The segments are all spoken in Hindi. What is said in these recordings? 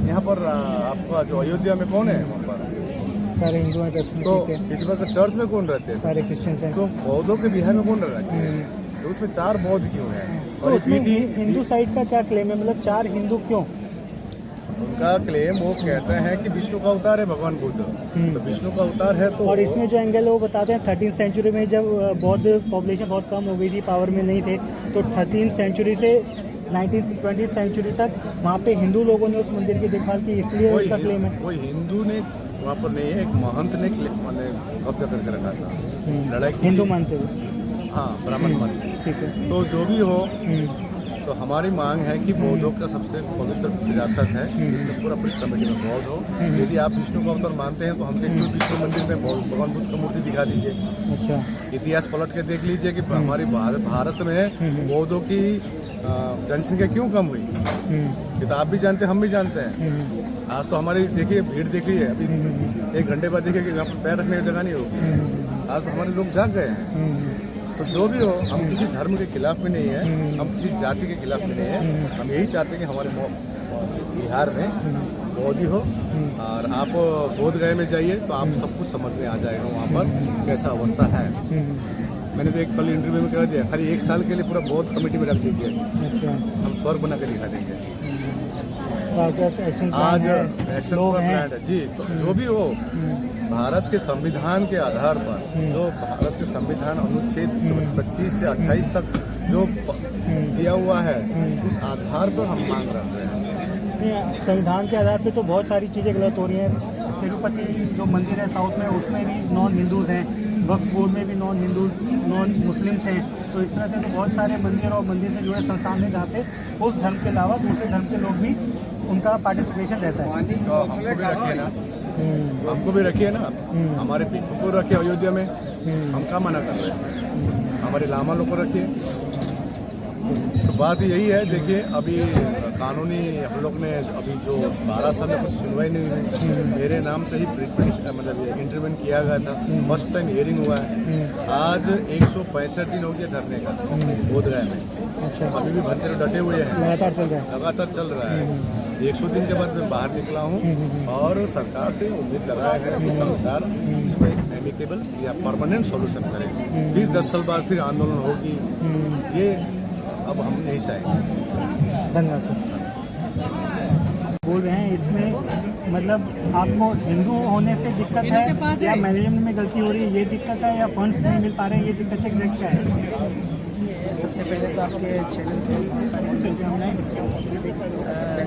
यहाँ पर आपका जो अयोध्या में कौन है वहाँ पर? सारे हिंदू हैं। तो इस बार चर्च में कौन रहते हैं? सारे क्रिश्चियंस हैं। तो बौद्धों के बिहार में कौन रहना चाहिए? तो उसमें 4 बौद्ध क्यों है? तो उसमें हिंदू साइड का क्या क्लेम है, मतलब 4 हिंदू क्यों? उनका क्लेम वो कहते हैं कि विष्णु का अवतार है भगवान बुद्ध, तो विष्णु का अवतार है। तो और इसमें जो एंगल है वो बताते हैं 13th सेंचुरी में जब बौद्ध पॉपुलेशन बहुत कम हो गई थी, पावर में नहीं थे, तो 13th सेंचुरी से 20th सेंचुरी तक वहाँ पे हिंदू लोगों ने उस मंदिर की देखभाल की, इसलिए उनका क्लेम है। कोई हिंदू ने वहाँ पर नहीं है, एक महंत ने कब्जा करके रखा था, लड़ाई हिंदू मानते हुए। हाँ, ब्राह्मण मानते। ठीक है। तो जो भी हो, तो हमारी मांग है कि बौद्धों का सबसे पवित्र विरासत है, जिसमें पूरा कमेटी में बौद्ध हो। यदि आप विष्णु का अवतार मानते हैं तो हमको एक विष्णु मंदिर में भगवान बुद्ध का मूर्ति दिखा दीजिए। अच्छा। इतिहास पलट के देख लीजिए कि हमारी भारत में बौद्धों की जनसंख्या क्यों कम हुई। ये तो आप भी जानते हैं, हम भी जानते हैं। आज तो हमारी देखिए भीड़ देखिए, अभी 1 घंटे बाद देखिए कि यहाँ पर पैर रखने की जगह नहीं होगी। आज तो हमारे लोग जाग गए हैं। तो जो भी हो, हम किसी धर्म के खिलाफ में नहीं है, हम किसी जाति के खिलाफ में नहीं है। हम यही चाहते हैं कि हमारे बिहार में बौद्ध हो, और आप बोध गया में जाइए तो आप सब कुछ समझ में आ जाएगा वहाँ पर कैसा अवस्था है। मैंने तो एक कल इंटरव्यू में कह दिया, खाली 1 साल के लिए पूरा बौद्ध कमेटी में रख दीजिए। अच्छा। हम स्वर्ग बना के दिखा देंगे। आज एक्शन प्लान है जी। तो जो भी हो, भारत के संविधान के आधार पर, जो भारत के संविधान अनुच्छेद 25 से 28 तक जो दिया हुआ है, उस आधार पर हम मांग रखते हैं। संविधान के आधार पे तो बहुत सारी चीज़ें गलत हो रही हैं। तिरुपति जो मंदिर है साउथ में, उसमें भी नॉन हिंदूज़ हैं। वक्फ बोर्ड में भी नॉन मुस्लिम्स हैं। तो इस तरह से तो बहुत सारे मंदिर और मंदिर से जुड़े संस्थान हैं जहाँ पे उस धर्म के अलावा दूसरे धर्म के लोग भी उनका पार्टिसिपेशन रहता है। तो हमको भी रखिए ना, हमको भी रखिए ना, हमारे पिकू को रखिए अयोध्या में। हम क्या मना कर रहे हैं? हमारे लामा लोग को रखिए। तो बात यही है, देखिए अभी कानूनी हम लोग ने अभी जो 12 साल में कुछ सुनवाई नहीं हुई। मेरे नाम से ही मतलब इंटरव्यू किया गया था, फर्स्ट टाइम हियरिंग हुआ है। आज 165 दिन हो गया धरने का बोध गया में। अच्छा। अभी भी भरते डटे हुए हैं, लगातार चल रहा है। 100 दिन के बाद मैं बाहर निकला हूँ और सरकार से उम्मीद लगाया है कि सरकार इसको एक एमिकेबल या परमानेंट सॉल्यूशन करे। 20-10 साल बाद फिर आंदोलन होगी, ये अब हम नहीं चाहेंगे। धन्यवाद सर। बोल रहे हैं इसमें मतलब आपको हिंदू होने से दिक्कत है या मैनेजमेंट में गलती हो रही है, ये दिक्कत है, या फंड्स नहीं मिल पा रहे हैं, ये दिक्कत एग्जैक्ट क्या है? सबसे पहले तो आपके चैनल पे सारे ऑनलाइन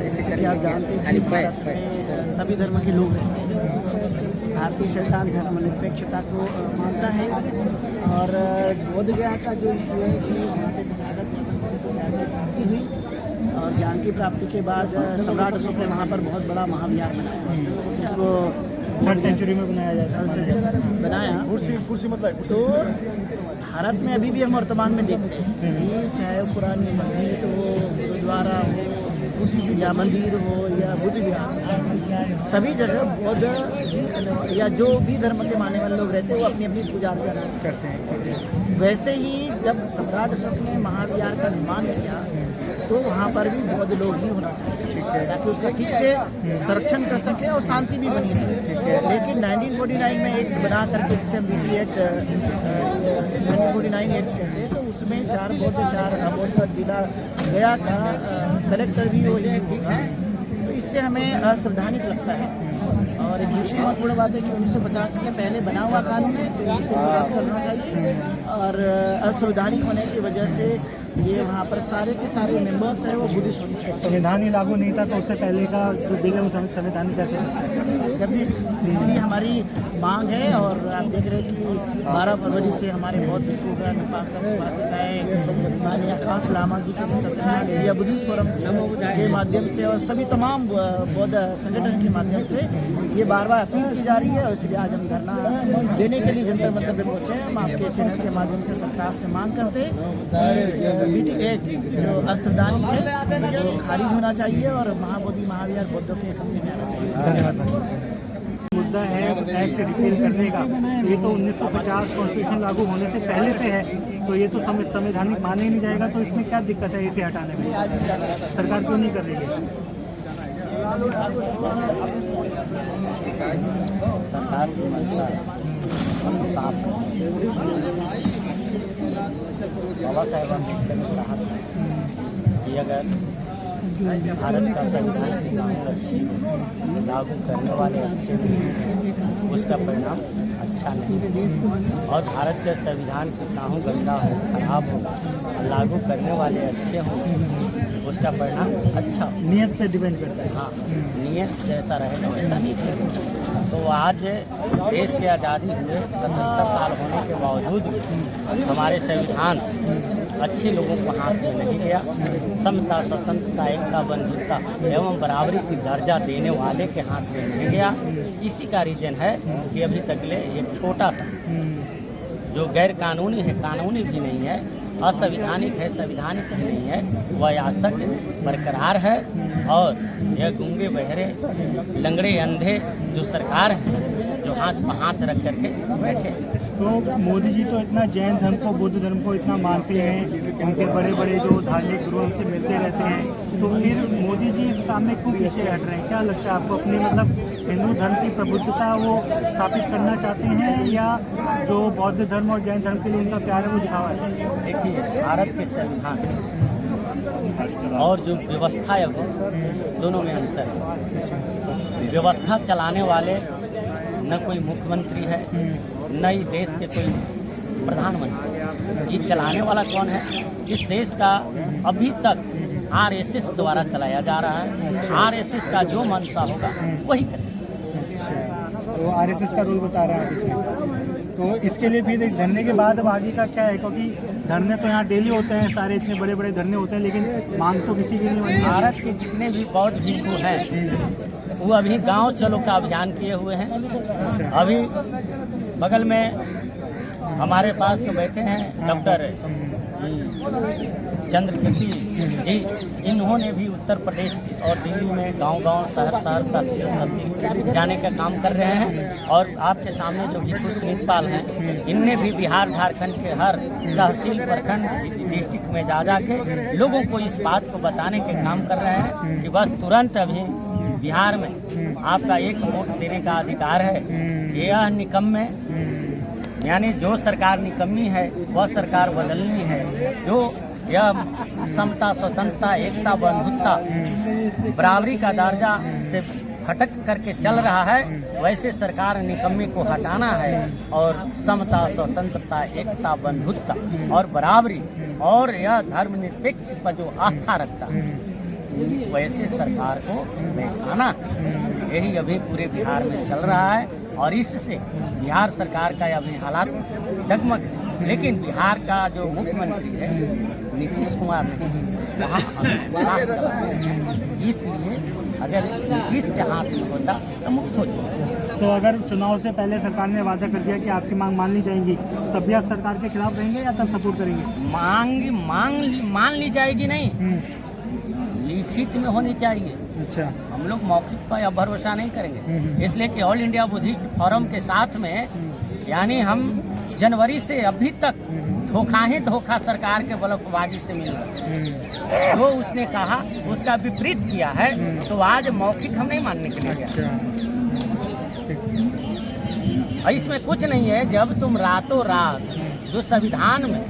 जैसे कि आप जानते हैं कि भारत में सभी धर्म के लोग हैं। भारतीय संविधान धर्मनिरपेक्षता को मानता है, और बोध गया का जो इशू है कि हुई और ज्ञान की प्राप्ति के बाद सम्राट अशोक ने वहाँ पर बहुत बड़ा महाविहार बनाया, तो 3rd सेंचुरी में बनाया जाता है, बनाया कुर्सी मतलब। तो भारत में अभी भी हम वर्तमान में देखते हैं कि चाहे पुरानी मस्जिद हो, गुरुद्वारा हो, या मंदिर हो, या बुद्ध विहार, सभी जगह बौद्ध या जो भी धर्म के मानने वाले लोग रहते हैं वो अपनी अपनी पूजा अर्चना करते हैं। वैसे ही जब सम्राट अशोक ने महाविहार का निर्माण किया तो वहाँ पर भी बौद्ध लोग ही होना चाहिए, ताकि उसका ठीक से संरक्षण कर सके और शांति भी बनी रहे। लेकिन 1949 में एक बना करके, जिसे हम BT एक्ट 1949 एक्ट कहते हैं, तो उसमें 4 बौद्ध 4 अबौद्ध जिला गया का कलेक्टर भी वही होगा। तो इससे हमें असंवैधानिक लगता है। और एक दूसरी महत्वपूर्ण बात है कि 1950 के पहले बना हुआ कानून है, तो इसे रद्द करना चाहिए। और असंवैधानिक होने की वजह से ये वहाँ पर सारे के सारे मेंबर्स हैं वो बुद्धिस्ट होने चाहिए। संविधान ही लागू नहीं था तो उससे पहले का जो बिल है वो संविधान कैसे जब भी, इसलिए हमारी मांग है। और आप देख रहे हैं कि 12 फरवरी से हमारे बौद्ध भिक्षुगण, उपासिकाएं, माननीय आकाश लामा जी के नेतृत्व में इंडिया बुद्धिस्ट फोरम के माध्यम से और सभी तमाम बौद्ध संगठन के माध्यम से ये बार-बार अपील की जा रही है। और इसलिए आज हम धरना देने के लिए जंतर मंतर पे पहुँचे हैं। हम आपके चैनल के माध्यम से सरकार से मांग करते हैं BT एक्ट जो असंवैधानिक है वो खारिज होना चाहिए और महाबोधि महाविहार बौद्धों के कब्जे में आना चाहिए। मुद्दा है एक्ट रिपील करने का, ये तो 1950 कॉन्स्टिट्यूशन लागू होने से पहले से है, तो ये तो संवैधानिक माने ही नहीं जाएगा। तो इसमें क्या दिक्कत है इसे हटाने में? सरकार क्यों नहीं कर रही है? सरकार की मंशा हम साफ बाबा साहेब अम्बेडकर ने कहा था कि अगर भारत का संविधान की कानून अच्छी लागू करने वाले अच्छे नहीं हैं, उसका परिणाम अच्छा नहीं। और भारत के संविधान की कानून गंदा हो, खराब हो, लागू करने वाले अच्छे हों, उसका परिणाम अच्छा हो। नियत पे डिपेंड करता है। हाँ, नियत जैसा रहेगा वैसा नहीं रहेगा। तो आज देश की आज़ादी हुए 77 साल होने के बावजूद भी हमारे संविधान अच्छे लोगों को हाथ में नहीं गया। समता, स्वतंत्रता, एकता, बंधुता एवं बराबरी की दर्जा देने वाले के हाथ में नहीं गया। इसी का रीज़न है कि अभी तक ले एक छोटा सा जो गैर कानूनी है, कानूनी भी नहीं है, असंवैधानिक है, संवैधानिक भी नहीं है, वह आज तक बरकरार है। और यह गूंगे बहरे लंगड़े अंधे जो सरकार है, जो हाथ पर हाथ रख करके बैठे। तो मोदी जी तो इतना जैन धर्म को, बुद्ध धर्म को इतना मानते हैं, उनके बड़े बड़े जो धार्मिक गुरु उनसे मिलते रहते हैं, तो फिर मोदी जी इस काम में क्यों पीछे हट रहे हैं? क्या लगता है आपको? अपनी मतलब हिंदू धर्म की प्रबुद्धता वो स्थापित करना चाहते हैं, या जो बौद्ध धर्म और जैन धर्म के लिए उनका प्यार है वो दिखावा है? देखिए, भारत के संविधान और जो व्यवस्था है वो दोनों में अंतर है। व्यवस्था चलाने वाले न कोई मुख्यमंत्री है, न ही देश के कोई प्रधानमंत्री। ये चलाने वाला कौन है? इस देश का अभी तक आरएसएस द्वारा चलाया जा रहा है। आरएसएस का जो मंशा होगा वही करेगा। तो आरएसएस का रोल बता रहे हैं आप। तो इसके लिए फिर इस धरने के बाद अब आगे का क्या है? क्योंकि धरने तो यहाँ डेली होते हैं, सारे इतने बड़े बड़े धरने होते हैं, लेकिन मांग तो किसी की नहीं होती। भारत के जितने भी बौद्ध भिक्षु हैं वो अभी गांव चलो का अभियान किए हुए हैं। अभी बगल में हमारे पास तो बैठे हैं डॉक्टर चंद्रकीर्ति जी, इन्होंने भी उत्तर प्रदेश और दिल्ली में गांव-गांव, शहर-शहर, तहसील जाने का काम कर रहे हैं। और आपके सामने जो भिक्षु सुनीतपाल हैं, इनने भी बिहार झारखंड के हर तहसील, प्रखंड, डिस्ट्रिक्ट में जा के लोगों को इस बात को बताने के काम कर रहे हैं कि बस तुरंत अभी बिहार में आपका एक वोट देने का अधिकार है। यह निकम्मे, यानी जो सरकार निकम्मी है वह सरकार बदलनी है। जो यह समता, स्वतंत्रता, एकता, बंधुता, बराबरी का दर्जा से हटक करके चल रहा है, वैसे सरकार निकम्मे को हटाना है और समता, स्वतंत्रता, एकता, बंधुता और बराबरी और यह धर्मनिरपेक्ष पर जो आस्था रखता है वैसे सरकार को बैठाना। यही अभी पूरे बिहार में चल रहा है और इससे बिहार सरकार का अभी हालात डगमग है। लेकिन बिहार का जो मुख्यमंत्री है नीतीश कुमार ने वहाँ इसलिए अगर नीतीश के हाथ में होता तो मुक्त हो जाता। तो अगर चुनाव से पहले सरकार ने वादा कर दिया कि आपकी मांग मान ली जाएंगी, तब भी आप सरकार के खिलाफ रहेंगे या तब सपोर्ट करेंगे? मान ली जाएगी नहीं, लिखित में होनी चाहिए। अच्छा, हम लोग मौखिक पर या भरोसा नहीं करेंगे। इसलिए कि ऑल इंडिया बुद्धिस्ट फोरम के साथ में यानी हम जनवरी से अभी तक धोखा ही धोखा सरकार के बलफबाजी से मिल रहा है। जो उसने कहा उसका विपरीत किया है, तो आज मौखिक हम नहीं मानने के लिए गया। इसमें कुछ नहीं है। जब तुम रातों रात जो संविधान में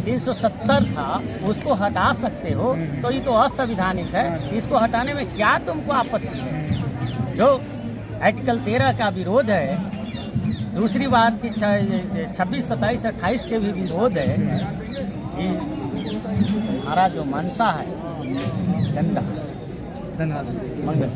370 था उसको हटा सकते हो तो ये तो असंवैधानिक है। इसको हटाने में क्या तुमको आपत्ति है? जो आर्टिकल 13 का विरोध है, दूसरी बात की 26, 27, 28 के भी विरोध है। कि हमारा जो मंशा है गंदा। धन्यवाद। मंगल।